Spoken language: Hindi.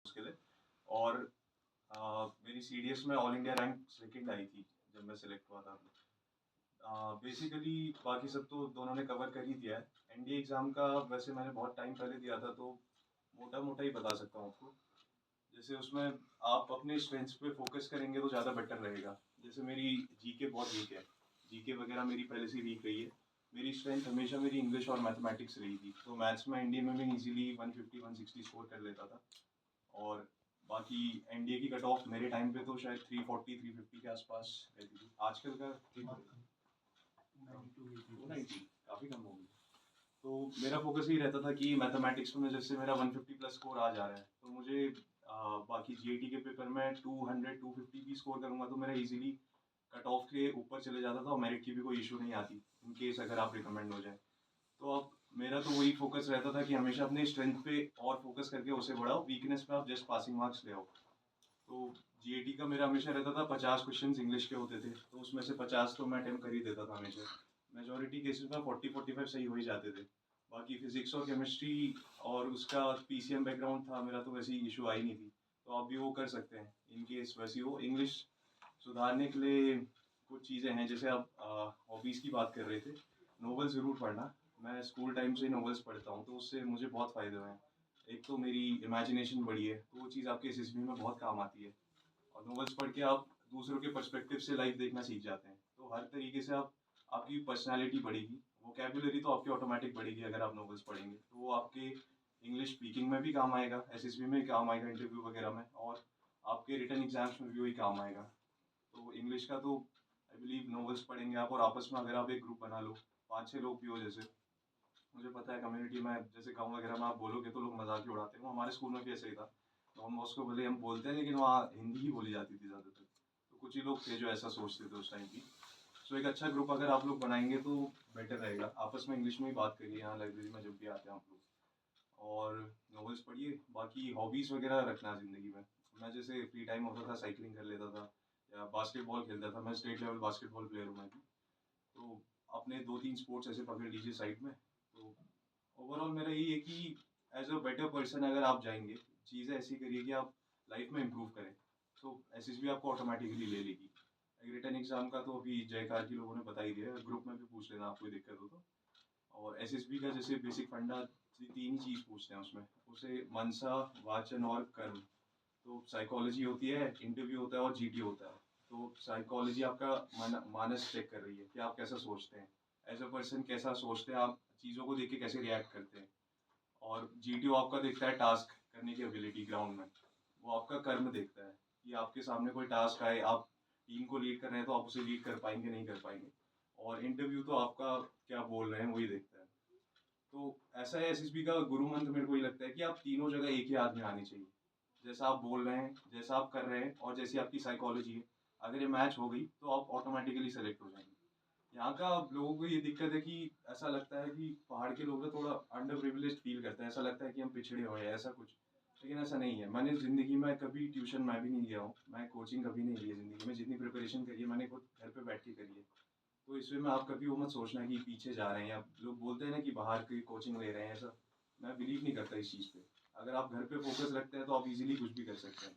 उसके लिए। और मेरी सीडीएस में ऑल इंडिया रैंक सेकंड आई थी जब मैं सिलेक्ट हुआ था। बेसिकली बाकी सब तो दोनों ने कवर कर ही दिया है। एनडीए एग्ज़ाम का वैसे मैंने बहुत टाइम पहले दिया था, तो मोटा मोटा ही बता सकता हूँ आपको। जैसे उसमें आप अपने स्ट्रेंथ्स पे फोकस करेंगे तो ज़्यादा बेटर रहेगा। जैसे मेरी जीके बहुत वीक है, जीके वगैरह मेरी पहले से वीक रही है। मेरी स्ट्रेंथ हमेशा मेरी इंग्लिश और मैथमेटिक्स रही थी, तो मैथ्स में एनडीए में मैं इजीली 150 160 स्कोर कर लेता था। और बाकी एनडीए की कट ऑफ मेरे टाइम पे तो शायद 340 350 के आसपास रहती थी। आजकल का 290 काफ़ी कम हो गई। तो मेरा फोकस यही रहता था कि मैथमेटिक्स में जैसे मेरा 150 प्लस स्कोर आ जा रहा है, तो मुझे बाकी जीएटी के पेपर में 200 250 भी स्कोर करूंगा तो मेरा इजीली कट ऑफ के ऊपर चले जाता था और मेरिट की भी कोई इशू नहीं आती इन केस अगर आप रिकमेंड हो जाए। तो अब मेरा तो वही फोकस रहता था कि हमेशा अपने स्ट्रेंथ पे और फोकस करके उसे बढ़ाओ, वीकनेस पे आप जस्ट पासिंग मार्क्स ले आओ। तो जीएटी का मेरा हमेशा रहता था 50 क्वेश्चन इंग्लिश के होते थे, तो उसमें से 50 तो मैं अटेम्प्ट कर ही देता था हमेशा। मेजोरिटी केसेस में 40-45 सही हो ही जाते थे। बाकी फिजिक्स और केमिस्ट्री और उसका पीसीएम बैकग्राउंड था मेरा, तो वैसी इशू आई नहीं थी। तो आप भी वो कर सकते हैं इन केस वैसी हो। इंग्लिश सुधारने के लिए कुछ चीज़ें हैं, जैसे आप हॉबीज़ की बात कर रहे थे, नॉवेल ज़रूर पढ़ना। मैं स्कूल टाइम से ही नॉवेल्स पढ़ता हूँ, तो उससे मुझे बहुत फ़ायदे हुए हैं। एक तो मेरी इमेजिनेशन बढ़ी है, तो वो चीज़ आपके एसएसबी में बहुत काम आती है। और नॉवेल्स पढ़ के आप दूसरों के पर्सपेक्टिव से लाइफ देखना सीख जाते हैं, तो हर तरीके से आप आपकी पर्सनालिटी बढ़ेगी। वोकैबुलरी तो आपकी ऑटोमेटिक बढ़ेगी अगर आप नॉवेल्स पढ़ेंगे, तो वो आपके इंग्लिश स्पीकिंग में भी काम आएगा, एसएसबी में भी काम आएगा, इंटरव्यू वगैरह में, और आपके रिटर्न एग्जाम्स में भी वही काम आएगा। तो इंग्लिश का तो आई बिलीव नॉवेल्स पढ़ेंगे आप, और आपस में अगर आप एक ग्रुप बना लो, 5-6 लोग भी हो जैसे, मुझे पता है कम्युनिटी में जैसे गाँव वगैरह में आप बोलोगे तो लोग मजाक ही उड़ाते हैं। वो हमारे स्कूल में भी ऐसे ही था, तो हम उसको भले हम बोलते हैं लेकिन वहाँ हिंदी ही बोली जाती थी ज़्यादातर। तो कुछ ही लोग थे जो ऐसा सोचते थे उस टाइम की। सो एक अच्छा ग्रुप अगर आप लोग बनाएंगे तो बेटर रहेगा। आपस में इंग्लिश में ही बात करिए यहाँ लाइब्रेरी में जब भी आते हैं आप लोग, और नॉवेल्स पढ़िए। बाकी हॉबीज़ वगैरह रखना ज़िंदगी में। मैं जैसे फ्री टाइम होता था साइकिलिंग कर लेता था, या बास्केटबॉल खेलता था। मैं स्टेट लेवल बास्केटबॉल प्लेयर हूँ मैं भी। तो अपने 2-3 स्पोर्ट्स ऐसे पकड़ लीजिए साइड में। तो ओवरऑल मेरा यही है कि एज अ बेटर पर्सन अगर आप जाएंगे, चीज़ें ऐसी करिए कि आप लाइफ में इम्प्रूव करें, तो एसएसबी आपको ऑटोमेटिकली ले लेगी। रिटर्न एग्जाम का तो अभी जयकार की लोगों ने बता ही दिया, ग्रुप में भी पूछ लेना आपको कोई दिक्कत हो तो। और एसएसबी का जैसे बेसिक फंडा 3 ही चीज़ पूछते हैं उसमें, उसे मनसा, वाचन और कर्म। तो साइकोलॉजी होती है, इंटरव्यू होता है और जीटी होता है। तो साइकोलॉजी आपका मानस चेक कर रही है कि आप कैसा सोचते हैं, एज अ पर्सन कैसा सोचते हैं आप, चीज़ों को देख के कैसे रिएक्ट करते हैं। और जीटीओ आपका देखता है टास्क करने की एबिलिटी ग्राउंड में। वो आपका कर्म देखता है कि आपके सामने कोई टास्क आए, आप टीम को लीड कर रहे हैं तो आप उसे लीड कर पाएंगे नहीं कर पाएंगे। और इंटरव्यू तो आपका क्या बोल रहे हैं वही देखता है। तो ऐसा है एसएसबी का गुरु मंत्र मेरे को ये लगता है कि आप तीनों जगह एक ही आदमी आनी चाहिए। जैसा आप बोल रहे हैं, जैसा आप कर रहे हैं, और जैसी आपकी साइकोलॉजी है, अगर ये मैच हो गई तो आप ऑटोमेटिकली सेलेक्ट हो जाएंगे। यहाँ का लोगों को ये दिक्कत है कि ऐसा लगता है कि पहाड़ के लोग ना थोड़ा अंडर प्रिविलेज फील करते हैं, ऐसा लगता है कि हम पिछड़े हुए हैं ऐसा कुछ। लेकिन ऐसा नहीं है। मैंने ज़िंदगी में कभी ट्यूशन मैं भी नहीं गया हूँ, मैं कोचिंग कभी नहीं ली है ज़िंदगी में। जितनी प्रिपरेशन करी है मैंने खुद घर पे बैठ के करी है। तो इसमें में आप कभी वो मत सोचना कि पीछे जा रहे हैं, या लोग बोलते हैं ना कि बाहर की कोचिंग ले रहे हैं, ऐसा मैं बिलीव नहीं करता इस चीज़ पे। अगर आप घर पे फोकस रखते हैं तो आप इजीली कुछ भी कर सकते हैं।